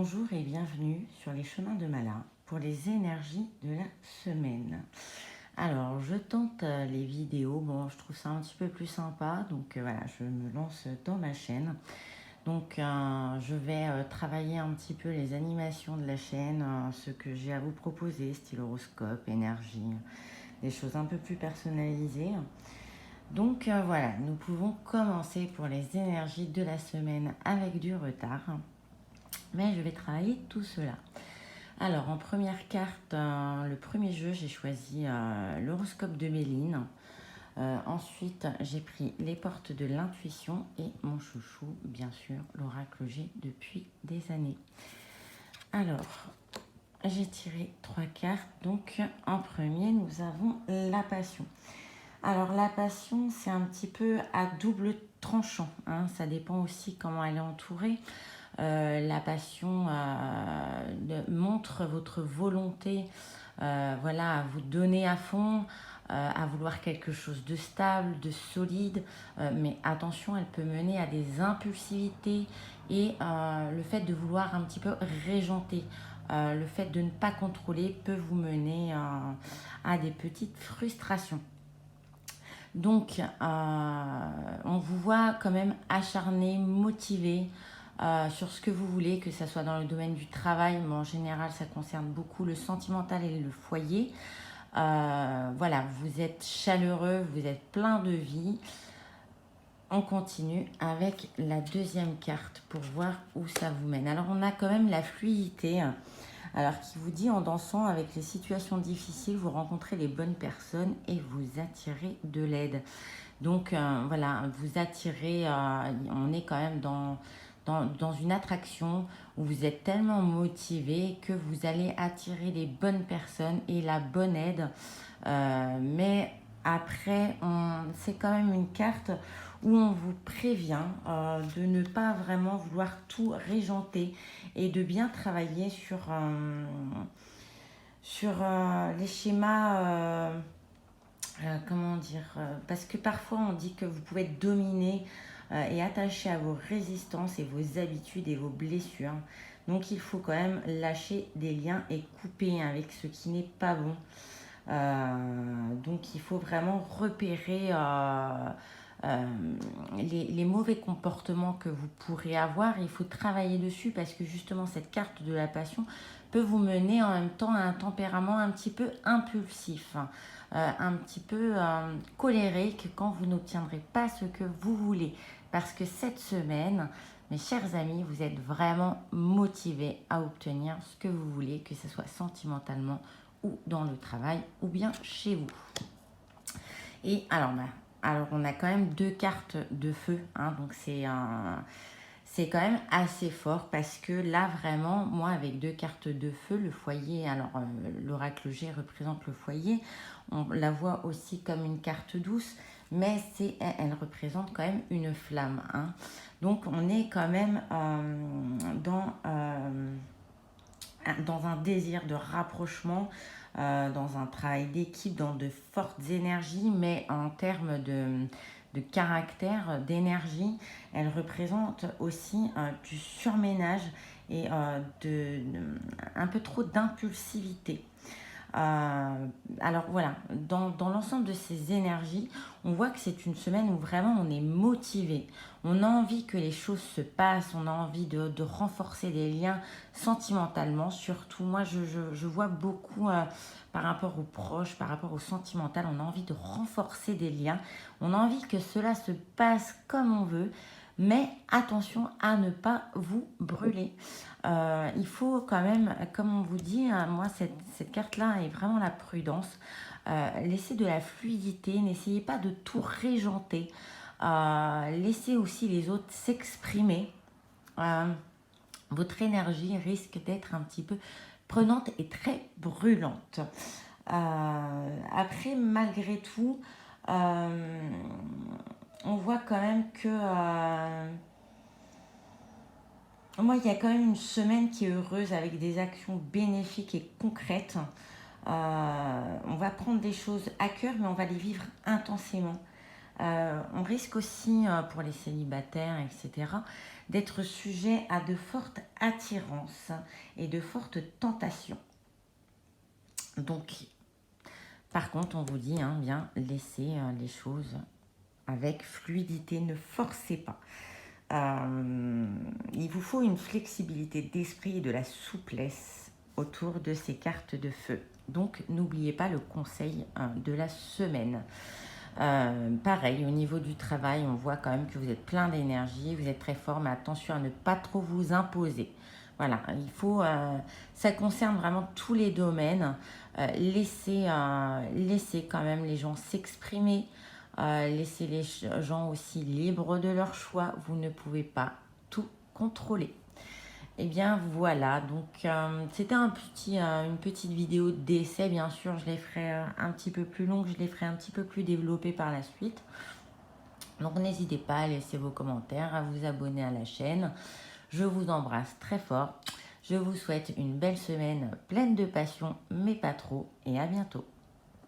Bonjour et bienvenue sur les chemins de Mala pour les énergies de la semaine. Alors, je tente les vidéos, bon, je trouve ça un petit peu plus sympa, donc voilà, je me lance dans ma chaîne. Donc, je vais travailler un petit peu les animations de la chaîne, ce que j'ai à vous proposer, style horoscope, énergie, des choses un peu plus personnalisées. Donc, voilà, nous pouvons commencer pour les énergies de la semaine avec du retard. Mais je vais travailler tout cela. Alors, en première carte, le premier jeu, j'ai choisi l'horoscope de Méline. Ensuite, j'ai pris les portes de l'intuition et mon chouchou, bien sûr, l'oracle G depuis des années. Alors, j'ai tiré 3 cartes. Donc, en premier, nous avons la passion. Alors, la passion, c'est un petit peu à double tranchant, hein. Ça dépend aussi comment elle est entourée. La passion montre votre volonté voilà, à vous donner à fond, à vouloir quelque chose de stable, de solide. Mais attention, elle peut mener à des impulsivités et le fait de vouloir un petit peu régenter. Le fait de ne pas contrôler peut vous mener à des petites frustrations. Donc, on vous voit quand même acharné, motivé sur ce que vous voulez, que ce soit dans le domaine du travail, mais en général, ça concerne beaucoup le sentimental et le foyer. Voilà, vous êtes chaleureux, vous êtes plein de vie. On continue avec la deuxième carte pour voir où ça vous mène. Alors, on a quand même la fluidité. Alors, qui vous dit en dansant avec les situations difficiles, vous rencontrez les bonnes personnes et vous attirez de l'aide. Donc, voilà, vous attirez, on est quand même dans une attraction où vous êtes tellement motivé que vous allez attirer les bonnes personnes et la bonne aide. Mais après, c'est quand même une carte où on vous prévient de ne pas vraiment vouloir tout régenter et de bien travailler sur les schémas, comment dire, parce que parfois on dit que vous pouvez être dominé et attaché à vos résistances et vos habitudes et vos blessures. Donc il faut quand même lâcher des liens et couper avec ce qui n'est pas bon. Donc il faut vraiment repérer les mauvais comportements que vous pourrez avoir. Il faut travailler dessus parce que justement cette carte de la passion peut vous mener en même temps à un tempérament un petit peu impulsif, un petit peu colérique quand vous n'obtiendrez pas ce que vous voulez. Parce que cette semaine, mes chers amis, vous êtes vraiment motivés à obtenir ce que vous voulez, que ce soit sentimentalement ou dans le travail ou bien chez vous. Et alors on a quand même 2 cartes de feu, hein, donc c'est quand même assez fort parce que là vraiment, moi avec 2 cartes de feu, le foyer, alors l'oracle G représente le foyer, on la voit aussi comme une carte douce, mais elle représente quand même une flamme, hein. Donc on est quand même dans un désir de rapprochement, dans un travail d'équipe, dans de fortes énergies, mais en termes de caractère, d'énergie, elle représente aussi du surménage et un peu trop d'impulsivité. Alors voilà, dans l'ensemble de ces énergies, on voit que c'est une semaine où vraiment on est motivé. On a envie que les choses se passent, on a envie de renforcer les liens sentimentalement. Surtout, moi, je vois beaucoup par rapport aux proches, par rapport au sentimental, on a envie de renforcer des liens. On a envie que cela se passe comme on veut. Mais attention à ne pas vous brûler. Il faut quand même, comme on vous dit, moi cette carte-là est vraiment la prudence. Laissez de la fluidité, n'essayez pas de tout régenter. Laissez aussi les autres s'exprimer. Votre énergie risque d'être un petit peu prenante et très brûlante. Après, malgré tout, on voit quand même que moi, il y a quand même une semaine qui est heureuse avec des actions bénéfiques et concrètes. On va prendre des choses à cœur, mais on va les vivre intensément. On risque aussi, pour les célibataires, etc., d'être sujet à de fortes attirances et de fortes tentations. Donc, par contre, on vous dit, hein, bien, laissez les choses avec fluidité, ne forcez pas. Il vous faut une flexibilité d'esprit et de la souplesse autour de ces cartes de feu. Donc, n'oubliez pas le conseil de la semaine. Pareil, au niveau du travail, on voit quand même que vous êtes plein d'énergie, vous êtes très fort, mais attention à ne pas trop vous imposer. Voilà, il faut, ça concerne vraiment tous les domaines. Laissez quand même les gens s'exprimer. Laissez les gens aussi libres de leur choix. Vous ne pouvez pas tout contrôler. Et bien voilà, donc c'était une petite vidéo d'essai, bien sûr, je les ferai un petit peu plus longue, je les ferai un petit peu plus développée par la suite. Donc n'hésitez pas à laisser vos commentaires, à vous abonner à la chaîne. Je vous embrasse très fort. Je vous souhaite une belle semaine pleine de passion, mais pas trop, et à bientôt.